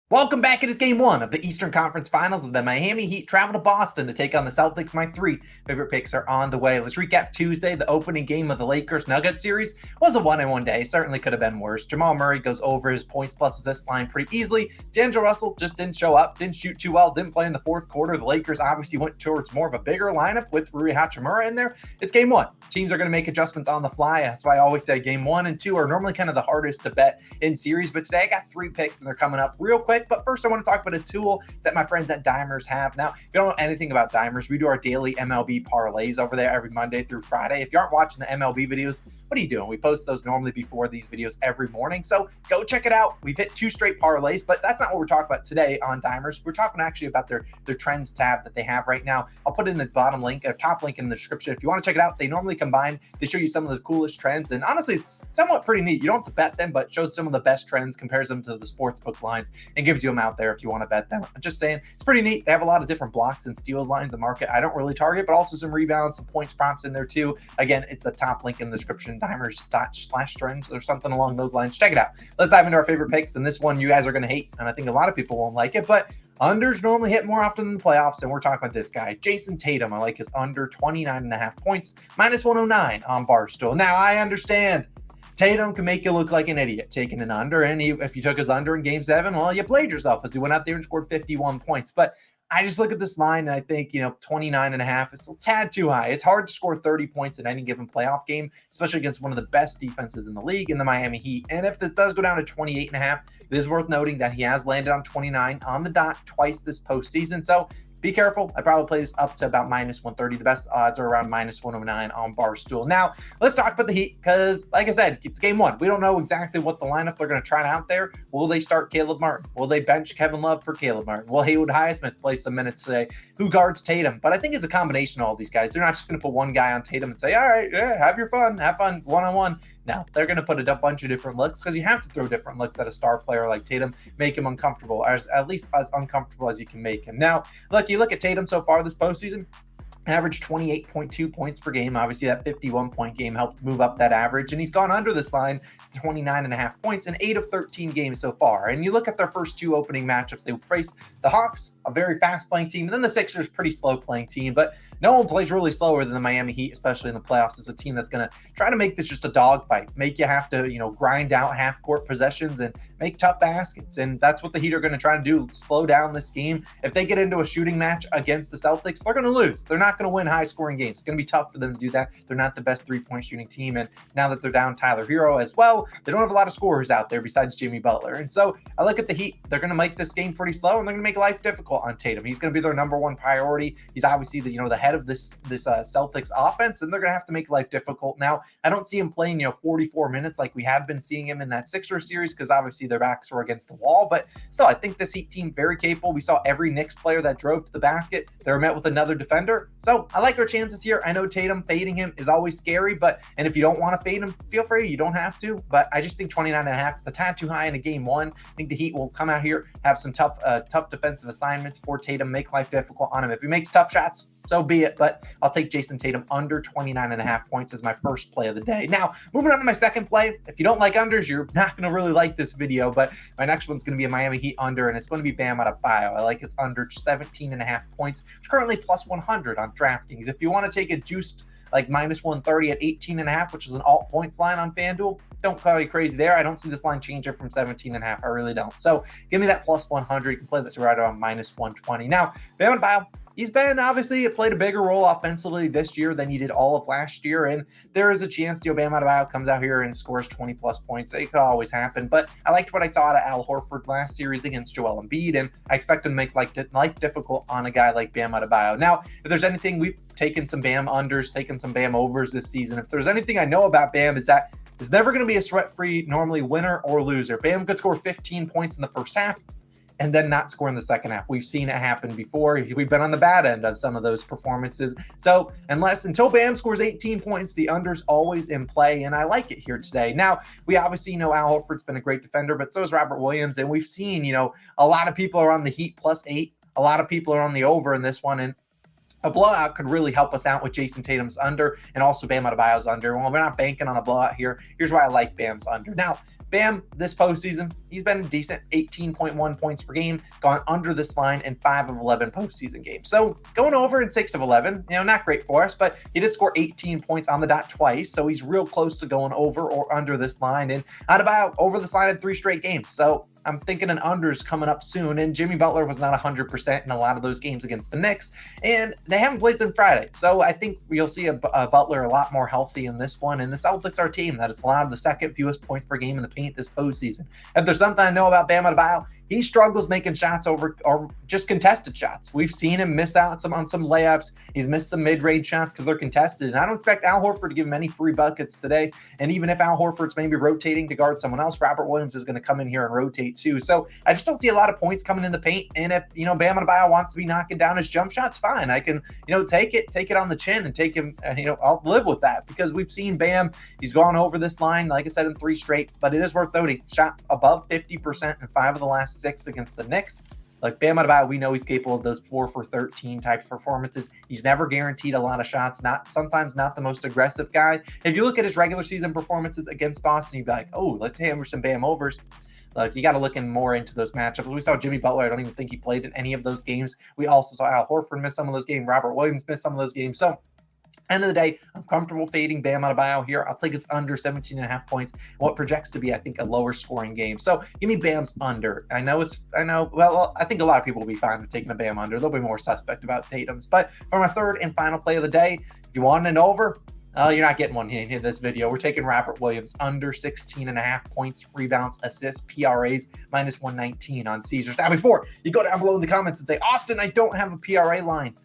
Welcome back. It is game one of the Eastern Conference Finals of the Miami Heat travel to Boston to take on the Celtics. My three favorite picks are on the way. Let's recap Tuesday. The opening game of the Lakers-Nuggets series was a 1-1 day. Certainly could have been worse. Jamal Murray goes over his points plus assist line pretty easily. D'Angelo Russell just didn't show up, didn't shoot too well, didn't play in the fourth quarter. The Lakers obviously went towards more of a bigger lineup with Rui Hachimura in there. It's game one. Teams are going to make adjustments on the fly. That's why I always say game 1 and 2 are normally kind of the hardest to bet in series. But today I got 3 picks and they're coming up real quick. But first I want to talk about a tool that my friends at Dimers have. Now, if you don't know anything about Dimers, we do our daily MLB parlays over there every Monday through Friday. If you aren't watching the MLB videos, what are you doing? We post those normally before these videos every morning. So go check it out. We've hit 2 straight parlays, but that's not what we're talking about today on Dimers. We're talking actually about their trends tab that they have right now. I'll put in the bottom link or top link in the description. If you want to check it out, they normally combine. They show you some of the coolest trends. And honestly, it's somewhat pretty neat. You don't have to bet them, but shows some of the best trends, compares them to the sportsbook lines, and gives you them out there if you want to bet them. I'm just saying, it's pretty neat. They have a lot of different blocks and steals lines of market I don't really target, but also some rebounds, some points prompts in there too. Again, it's the top link in the description, dimers./trends or something along those lines. Check it out. Let's dive into our favorite picks. And this one you guys are going to hate, and I think a lot of people won't like it, but unders normally hit more often than the playoffs, and we're talking about this guy, Jayson Tatum. I like his under 29.5 points, minus 109 on Barstool. Now, I understand Tatum can make you look like an idiot taking an under, and if you took his under in Game 7, well, you played yourself because he went out there and scored 51 points. But I just look at this line, and I think, 29.5 is a tad too high. It's hard to score 30 points in any given playoff game, especially against one of the best defenses in the league in the Miami Heat. And if this does go down to 28.5, it is worth noting that he has landed on 29 on the dot twice this postseason. So be careful. I probably play this up to about minus 130. The best odds are around minus 109 on Barstool. Now, let's talk about the Heat because, like I said, it's game 1. We don't know exactly what the lineup they're going to try out there. Will they start Caleb Martin? Will they bench Kevin Love for Caleb Martin? Will Haywood Highsmith play some minutes today? Who guards Tatum? But I think it's a combination of all these guys. They're not just going to put one guy on Tatum and say, all right, yeah, have fun one-on-one. No, they're going to put a bunch of different looks because you have to throw different looks at a star player like Tatum, make him uncomfortable, at least as uncomfortable as you can make him. Now, you look at Tatum so far this postseason, averaged 28.2 points per game. Obviously, that 51-point game helped move up that average, and he's gone under this line, 29.5 points in 8 of 13 games so far. And you look at their first 2 opening matchups, they faced the Hawks, a very fast-playing team, and then the Sixers, pretty slow-playing team. But no one plays really slower than the Miami Heat, especially in the playoffs. It's a team that's going to try to make this just a dogfight, make you have to, grind out half-court possessions and make tough baskets. And that's what the Heat are going to try to do, slow down this game. If they get into a shooting match against the Celtics, they're going to lose. They're not going to win high-scoring games. It's going to be tough for them to do that. They're not the best three-point shooting team, and now that they're down Tyler Hero as well, they don't have a lot of scorers out there besides Jimmy Butler. And so I look at the Heat. They're going to make this game pretty slow, and they're going to make life difficult on Tatum. He's going to be their number one priority. He's obviously the head of this Celtics offense, and they're going to have to make life difficult. Now, I don't see him playing 44 minutes like we have been seeing him in that Sixers series because obviously their backs were against the wall, but still, I think this Heat team very capable. We saw every Knicks player that drove to the basket, they were met with another defender. So I like our chances here. I know Tatum fading him is always scary, and if you don't want to fade him, feel free. You don't have to, but I just think 29.5 is a tad too high in a game 1. I think the Heat will come out here, have some tough defensive assignments for Tatum, make life difficult on him. If he makes tough shots, so be it, but I'll take Jayson Tatum under 29.5 points as my first play of the day. Now, moving on to my second play. If you don't like unders, you're not going to really like this video, but my next one's going to be a Miami Heat under, and it's going to be Bam Adebayo. I like his under 17.5 points. It's currently plus 100 on DraftKings. If you want to take a juiced like minus 130 at 18.5, which is an alt points line on FanDuel, don't call you crazy there. I don't see this line changing from 17.5. I really don't. So give me that plus 100. You can play that right around minus 120. Now, Bam Adebayo, he's been obviously played a bigger role offensively this year than he did all of last year. And there is a chance Bam Adebayo comes out here and scores 20 plus points. It could always happen. But I liked what I saw out of Al Horford last series against Joel Embiid. And I expect him to make life difficult on a guy like Bam Adebayo. Now, if there's anything, we've taken some Bam unders, taken some Bam overs this season. If there's anything I know about Bam is that it's never going to be a sweat-free, normally winner or loser. Bam could score 15 points in the first half and then not score in the second half. We've seen it happen before. We've been on the bad end of some of those performances. So until Bam scores 18 points, the under's always in play, and I like it here today. Now, we obviously know Al Horford's been a great defender, but so is Robert Williams, and we've seen, a lot of people are on the Heat plus 8. A lot of people are on the over in this one, and a blowout could really help us out with Jayson Tatum's under and also Bam Adebayo's under. Well, we're not banking on a blowout here. Here's why I like Bam's under. Now, Bam, this postseason, he's been decent, 18.1 points per game, gone under this line in 5 of 11 postseason games. So going over in 6 of 11, not great for us, but he did score 18 points on the dot twice. So he's real close to going over or under this line. And Adebayo over this line in 3 straight games. So I'm thinking an under's coming up soon. And Jimmy Butler was not 100% in a lot of those games against the Knicks. And they haven't played since Friday. So I think you'll see a Butler a lot more healthy in this one. And the Celtics are a team that has allowed the second fewest points per game in the paint this postseason. If there's something I know about Bam Adebayo, he struggles making shots over or just contested shots. We've seen him miss out on some layups. He's missed some mid-range shots because they're contested. And I don't expect Al Horford to give him any free buckets today. And even if Al Horford's maybe rotating to guard someone else, Robert Williams is going to come in here and rotate too. So I just don't see a lot of points coming in the paint. And if, Bam Adebayo wants to be knocking down his jump shots, fine. I can, take it on the chin and take him, I'll live with that because we've seen Bam. He's gone over this line, like I said, in 3 straight. But it is worth noting, shot above 50% in 5 of the last 6 against the Knicks. Like Bam Adebayo, we know he's capable of those 4 for 13 type performances. He's never guaranteed a lot of shots, sometimes not the most aggressive guy. If you look at his regular season performances against Boston, you'd be like, oh, let's hammer some Bam overs. Like you got to look more into those matchups. We saw Jimmy Butler. I don't even think he played in any of those games. We also saw Al Horford miss some of those games. Robert Williams missed some of those games. So end of the day, I'm comfortable fading Bam Adebayo here. I'll take his under 17.5 points. What projects to be, I think, a lower scoring game. So give me Bam's under. I know. Well, I think a lot of people will be fine with taking a Bam under. They'll be more suspect about Tatum's. But for my third and final play of the day, if you want an over, you're not getting one in this video. We're taking Robert Williams under 16.5 points, rebounds, assists, PRAs, minus 119 on Caesars. Now, before you go down below in the comments and say, Austin, I don't have a PRA line.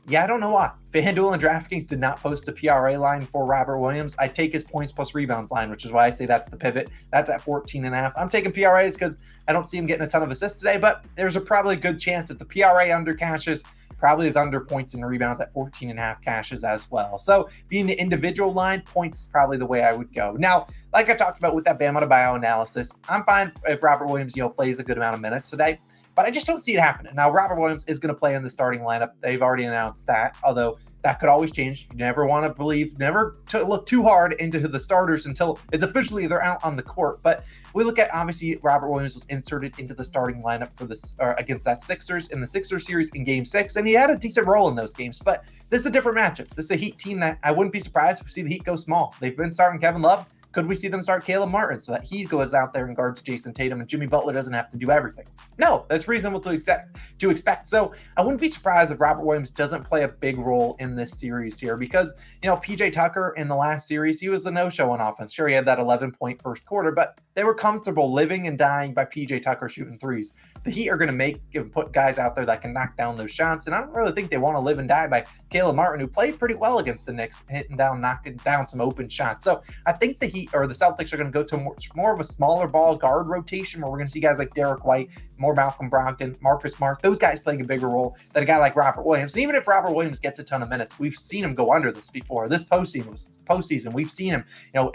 Yeah, I don't know why. FanDuel and DraftKings did not post a PRA line for Robert Williams. I take his points plus rebounds line, which is why I say that's the pivot. That's at 14.5. I'm taking PRAs because I don't see him getting a ton of assists today, but there's probably a good chance that the PRA under cashes, probably is under points and rebounds at 14.5 cashes as well. So being the individual line, points is probably the way I would go. Now, like I talked about with that Bam Adebayo analysis, I'm fine if Robert Williams, plays a good amount of minutes today. But I just don't see it happening. Now, Robert Williams is going to play in the starting lineup. They've already announced that, although that could always change. You never want to believe, never to look too hard into the starters until it's officially they're out on the court. But we look at, obviously, Robert Williams was inserted into the starting lineup for this against that Sixers in the Sixers series in Game 6, and he had a decent role in those games. But this is a different matchup. This is a Heat team that I wouldn't be surprised if we see the Heat go small. They've been starting Kevin Love. Could we see them start Caleb Martin so that he goes out there and guards Jayson Tatum and Jimmy Butler doesn't have to do everything? No, that's reasonable to expect. So I wouldn't be surprised if Robert Williams doesn't play a big role in this series here because, PJ Tucker in the last series, he was the no-show on offense. Sure, he had that 11-point first quarter, but they were comfortable living and dying by PJ Tucker shooting threes. The Heat are going to put guys out there that can knock down those shots, and I don't really think they want to live and die by Caleb Martin, who played pretty well against the Knicks, knocking down some open shots. So I think the Heat or the Celtics are going to go to more of a smaller ball guard rotation where we're going to see guys like Derek White, more Malcolm Brogdon, Marcus Smart, those guys playing a bigger role than a guy like Robert Williams. And even if Robert Williams gets a ton of minutes, we've seen him go under this before. This postseason, we've seen him,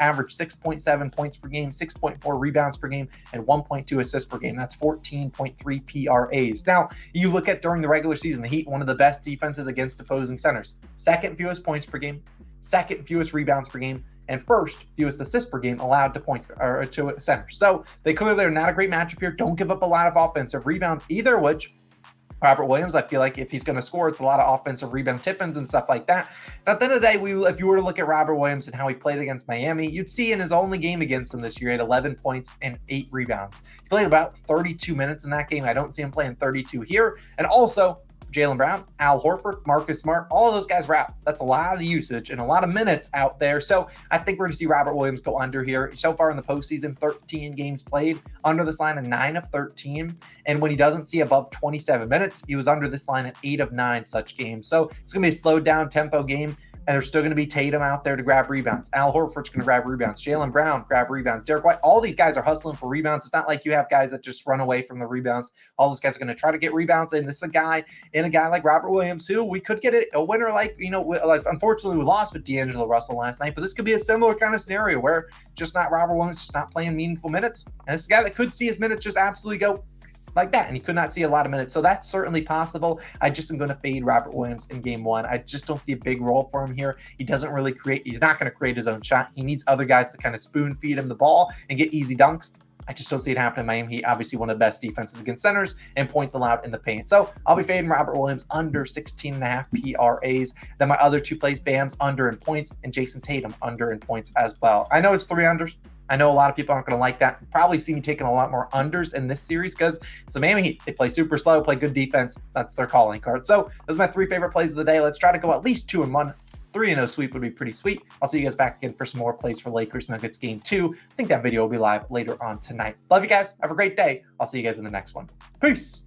average 6.7 points per game, 6.4 rebounds per game, and 1.2 assists per game. That's 14.3 PRAs. Now, you look at during the regular season, the Heat, one of the best defenses against opposing centers. Second fewest points per game, second fewest rebounds per game, and first fewest assists per game allowed to points or to centers. So they clearly are not a great matchup here. Don't give up a lot of offensive rebounds either, which Robert Williams, I feel like if he's going to score, it's a lot of offensive rebound tip-ins and stuff like that. But at the end of the day, if you were to look at Robert Williams and how he played against Miami, you'd see in his only game against them this year, he had 11 points and 8 rebounds. He played about 32 minutes in that game. I don't see him playing 32 here. And also, Jaylen Brown, Al Horford, Marcus Smart, all of those guys were out. That's a lot of usage and a lot of minutes out there. So I think we're going to see Robert Williams go under here. So far in the postseason, 13 games played, under this line in 9 of 13. And when he doesn't see above 27 minutes, he was under this line in 8 of 9 such games. So it's going to be a slowed down tempo game. And there's still going to be Tatum out there to grab rebounds. Al Horford's going to grab rebounds. Jaylen Brown grab rebounds. Derek White, all these guys are hustling for rebounds. It's not like you have guys that just run away from the rebounds. All those guys are going to try to get rebounds. And this is a guy like Robert Williams, who we could get a winner like unfortunately we lost with D'Angelo Russell last night. But this could be a similar kind of scenario where just not Robert Williams, just not playing meaningful minutes. And this is a guy that could see his minutes just absolutely go like that, and he could not see a lot of minutes. So that's certainly possible. I just am going to fade Robert Williams in game 1. I just don't see a big role for him here. He doesn't really he's not going to create his own shot. He needs other guys to kind of spoon feed him the ball and get easy dunks. I just don't see it happening. Miami Heat, obviously one of the best defenses against centers and points allowed in the paint. So I'll be fading Robert Williams under 16.5 PRAs. Then my other two plays, Bam's under in points and Jayson Tatum under in points as well. I know it's 3 unders. I know a lot of people aren't going to like that. Probably see me taking a lot more unders in this series because it's the Miami Heat. They play super slow, play good defense. That's their calling card. So those are my 3 favorite plays of the day. Let's try to go at least 2-1. 3-0 sweep would be pretty sweet. I'll see you guys back again for some more plays for Lakers Nuggets game 2. I think that video will be live later on tonight. Love you guys. Have a great day. I'll see you guys in the next one. Peace.